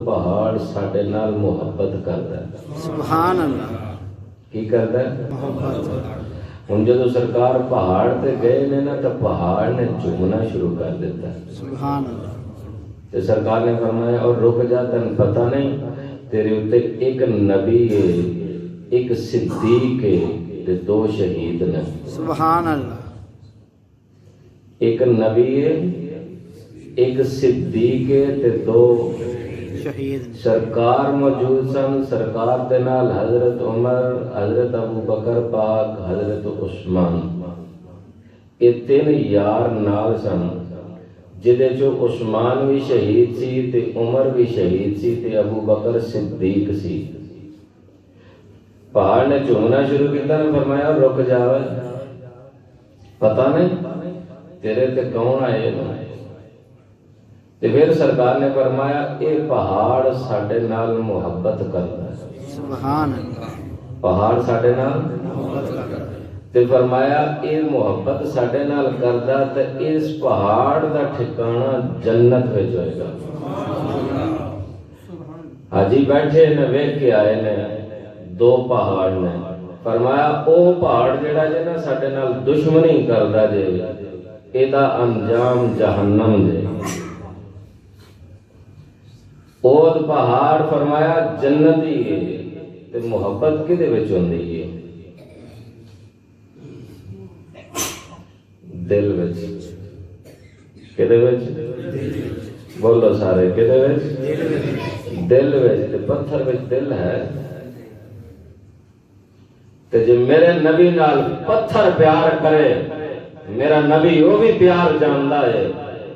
پہاڑ ساڈے نال محبت کردا ہے۔ سبحان اللہ۔ کی کردا ہے؟ محبت۔ ہن جدوں سرکار پہاڑ تے گئے نے نا تو پہاڑ نے چومنا شروع کر دیتا ہے۔ سبحان اللہ۔ تے سرکار نے فرمایا اور رک جا، تن پتہ نہیں تیرے اوتے ایک نبی ہے، ایک صدیق ہے تے دو شہید نے۔ سبحان اللہ۔ ایک نبی ہے، ایک صدیق ہے تے دو شہید۔ سرکار موجود سن، سرکار دے نال حضرت عمر، حضرت ابو بکر پاک، حضرت عثمان، یہ تین یار نال سن، جدے جو عثمان بھی شہید سی تے عمر بھی شہید سی تے ابو بکر صدیق سی۔ پہاڑ نے چومنا شروع کیتا نے فرمایا رک جاوے، پتہ نہیں تیرے تے کون آئے نا؟ تے پھر سرکار نے فرمایا اے پہاڑ ساڈے نال محبت کردا ہے۔ سبحان اللہ۔ پہاڑ ساڈے نال محبت کردا ہے۔ تے فرمایا اے محبت ساڈے نال کردا تے اس پہاڑ دا ٹھکانہ جنت وچ ہوئے گا۔ حاجی بیٹھے نے ویکھ کے آئے نے دو پہاڑ نے، فرمایا او پہاڑ جڑا جے نا ساڈے نال دشمنی کردا جے، ایدا انجام جہنم جے۔ اور پہاڑ فرمایا جنتی ہے تے محبت کدے وچ ہوندی ہے؟ دل وچ۔ کدے وچ؟ بولو سارے، کدے وچ؟ دل وچ۔ تے پتھر وچ دل ہے تے جے میرے نبی نال پتھر پیار کرے، میرا نبی وہ بھی پیار جاندا ہے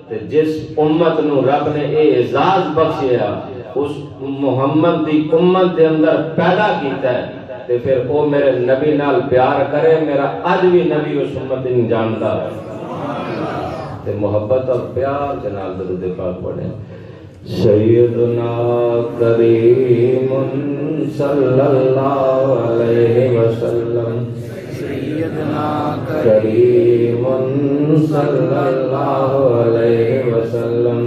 تے جس امت نو رب نے اے اعزاز بخشیا، اس محمد دی امت دے اندر پیدا کیتا ہے تے پھر او میرے نبی نال پیار کرے، میرا اج بھی نبی اس امت نو جاندا ہے تے محبت اور پیار دے نال درود پاک پڑھے۔ سیدنا کریم صلی اللہ علیہ وسلم، سیدنا کریم صلی اللہ علیہ وسلم۔